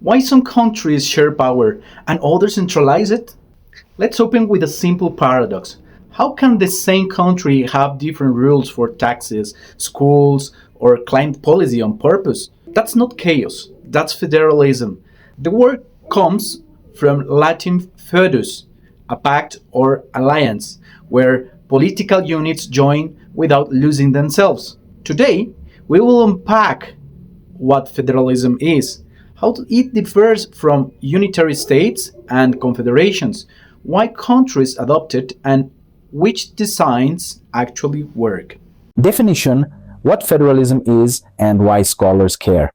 Why some countries share power and others centralize it? Let's open with a simple paradox. How can the same country have different rules for taxes, schools, or climate policy on purpose? That's not chaos, that's federalism. The word comes from Latin feudus, a pact or alliance, where political units join without losing themselves. Today, we will unpack what federalism is, how it differs from unitary states and confederations, why countries adopt it, and which designs actually work. Definition: what federalism is and why scholars care.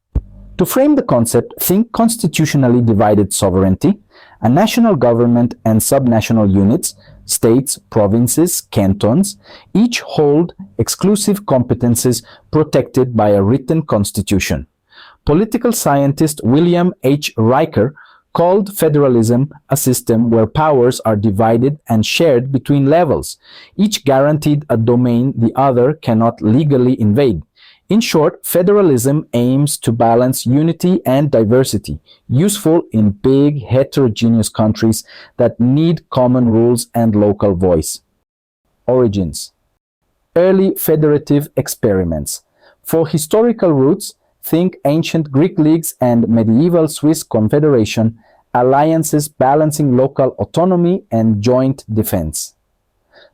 To frame the concept, think constitutionally divided sovereignty, a national government and subnational units, states, provinces, cantons, each hold exclusive competences protected by a written constitution. Political scientist William H. Riker called federalism a system where powers are divided and shared between levels, each guaranteed a domain the other cannot legally invade. In short, federalism aims to balance unity and diversity, useful in big, heterogeneous countries that need common rules and local voice. Origins: early federative experiments. For historical roots, think ancient Greek leagues and medieval Swiss confederation, alliances balancing local autonomy and joint defense.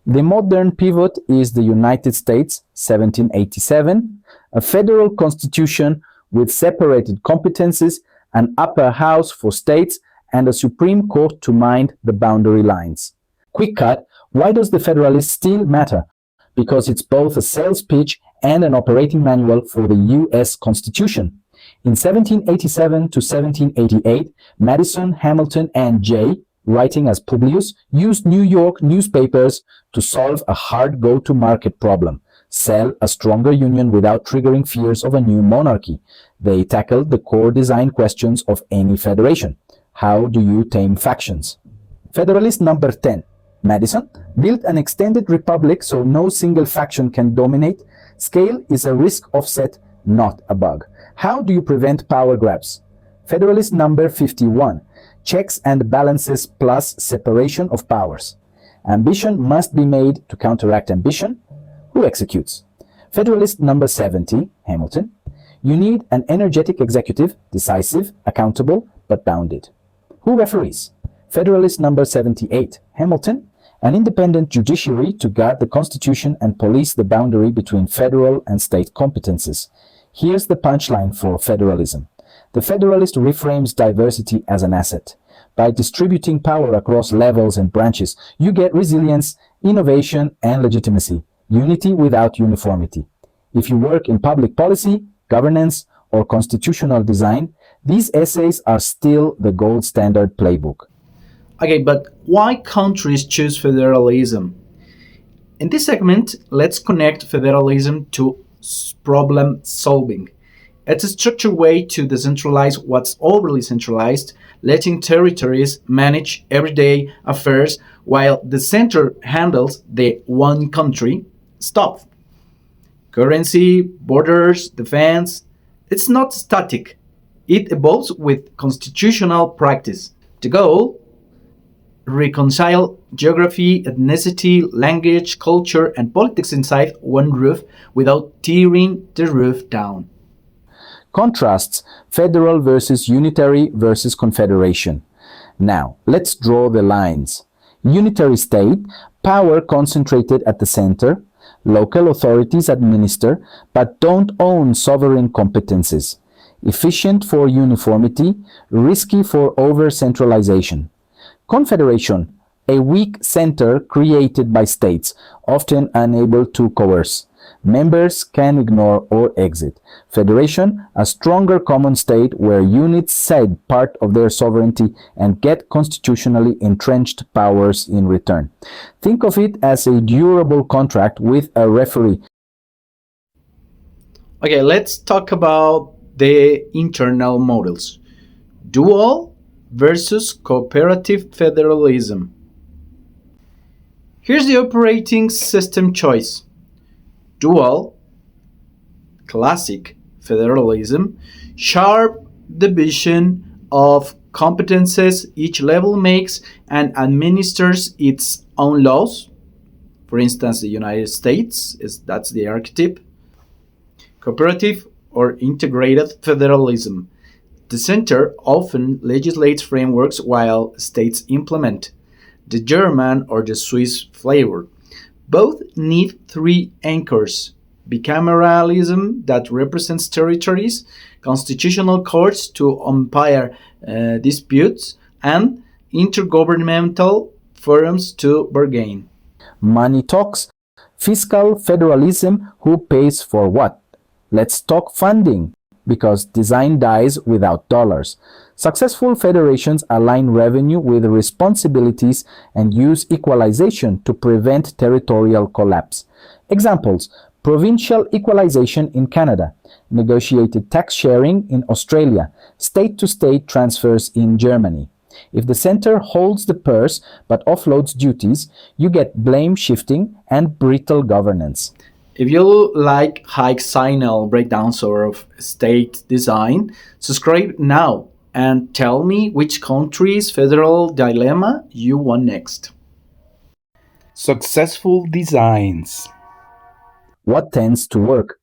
The modern pivot is the United States, 1787, a federal constitution with separated competences, an upper house for states, and a Supreme Court to mind the boundary lines. Quick cut: why does the Federalist still matter? Because it's both a sales pitch and an operating manual for the U.S. Constitution. In 1787 to 1788, Madison, Hamilton, and Jay, writing as Publius, used New York newspapers to solve a hard go-to-market problem: sell a stronger union without triggering fears of a new monarchy. They tackled the core design questions of any federation. How do you tame factions? Federalist number 10. Madison built an extended republic so no single faction can dominate. Scale is a risk offset, not a bug. How do you prevent power grabs? Federalist number 51. Checks and balances plus separation of powers. Ambition must be made to counteract ambition. Who executes? Federalist number 70, Hamilton. You need an energetic executive, decisive, accountable, but bounded. Who referees? Federalist number 78, Hamilton. An independent judiciary to guard the Constitution and police the boundary between federal and state competences. Here's the punchline for federalism. The Federalist reframes diversity as an asset. By distributing power across levels and branches, you get resilience, innovation, and legitimacy. Unity without uniformity. If you work in public policy, governance, or constitutional design, these essays are still the gold standard playbook. Okay, but why countries choose federalism? In this segment, let's connect federalism to problem solving. It's a structured way to decentralize what's overly centralized, letting territories manage everyday affairs while the center handles the one country stuff. Currency, borders, defense, it's not static. It evolves with constitutional practice. The goal: reconcile geography, ethnicity, language, culture, and politics inside one roof without tearing the roof down. Contrasts: federal versus unitary versus confederation. Now, let's draw the lines. Unitary state, power concentrated at the center. Local authorities administer, but don't own sovereign competences. Efficient for uniformity, risky for over-centralization. Confederation, a weak center created by states, often unable to coerce. Members can ignore or exit. Federation, a stronger common state where units cede part of their sovereignty and get constitutionally entrenched powers in return. Think of it as a durable contract with a referee. Okay, let's talk about the internal models. Dual versus cooperative federalism. Here's the operating system choice. Dual, classic federalism, sharp division of competences each level makes and administers its own laws. For instance, the United States that's the archetype. Cooperative or integrated federalism. The center often legislates frameworks while states implement. The German or the Swiss flavor. Both need three anchors: bicameralism that represents territories, constitutional courts to umpire disputes, and intergovernmental forums to bargain. Money talks, fiscal federalism, who pays for what? Let's talk funding, because design dies without dollars. Successful federations align revenue with responsibilities and use equalization to prevent territorial collapse. Examples: provincial equalization in Canada, negotiated tax sharing in Australia, state-to-state transfers in Germany. If the center holds the purse but offloads duties, you get blame shifting and brittle governance. If you like high signal breakdowns of state design, subscribe now and tell me which country's federal dilemma you want next. Successful designs. What tends to work?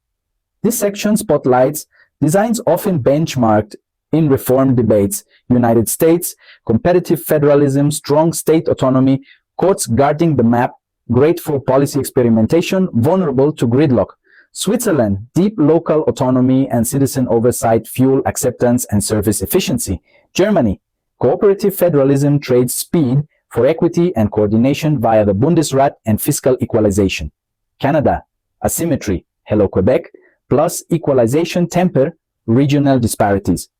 This section spotlights designs often benchmarked in reform debates: United States, competitive federalism, strong state autonomy, courts guarding the map, grateful policy experimentation, vulnerable to gridlock. Switzerland, deep local autonomy and citizen oversight fuel acceptance and service efficiency. Germany, cooperative federalism trades speed for equity and coordination via the Bundesrat and fiscal equalization. Canada, asymmetry, hello Quebec, plus equalization temper regional disparities.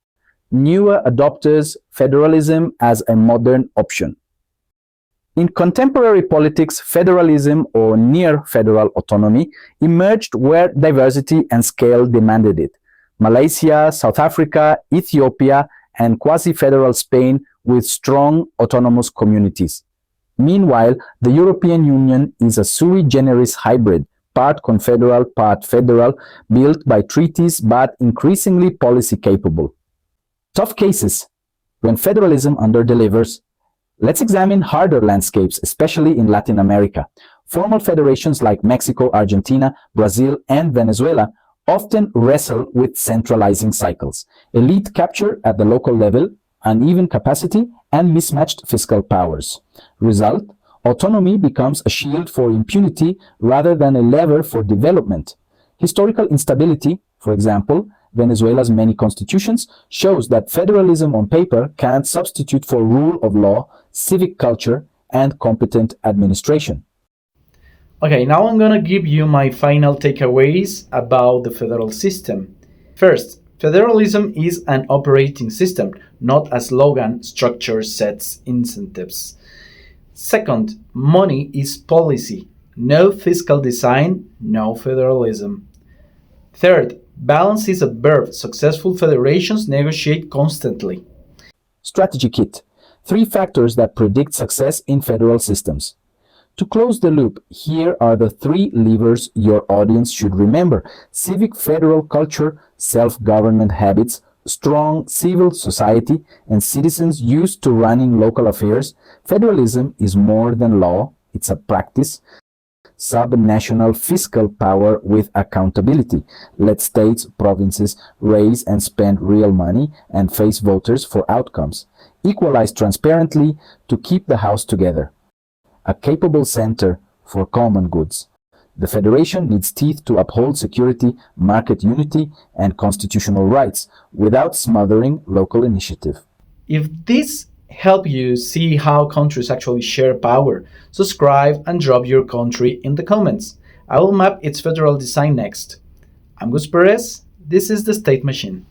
Newer adopters, federalism as a modern option. In contemporary politics, federalism or near-federal autonomy emerged where diversity and scale demanded it. Malaysia, South Africa, Ethiopia, and quasi-federal Spain with strong autonomous communities. Meanwhile, the European Union is a sui generis hybrid, part confederal, part federal, built by treaties but increasingly policy capable. Tough cases. When federalism underdelivers. Let's examine harder landscapes, especially in Latin America. Formal federations like Mexico, Argentina, Brazil, and Venezuela often wrestle with centralizing cycles, elite capture at the local level, uneven capacity, and mismatched fiscal powers. Result: autonomy becomes a shield for impunity rather than a lever for development. Historical instability, for example, Venezuela's many constitutions, shows that federalism on paper can't substitute for rule of law, civic culture, and competent administration. Okay, now I'm gonna give you my final takeaways about the federal system. First, federalism is an operating system, not a slogan. Structure sets incentives. Second, money is policy. No fiscal design, no federalism. Third, balance is a verb. Successful federations negotiate constantly. Strategy kit. 3 factors that predict success in federal systems. To close the loop, here are the 3 levers your audience should remember: civic federal culture, self-government habits, strong civil society, and citizens used to running local affairs. Federalism is more than law, it's a practice. Subnational fiscal power with accountability. Let states, provinces raise and spend real money and face voters for outcomes. Equalize transparently to keep the house together. A capable center for common goods. The federation needs teeth to uphold security, market unity, and constitutional rights without smothering local initiative. If this help you see how countries actually share power, subscribe and drop your country in the comments. I will map its federal design next. I'm Gus Perez. This is the State Machine.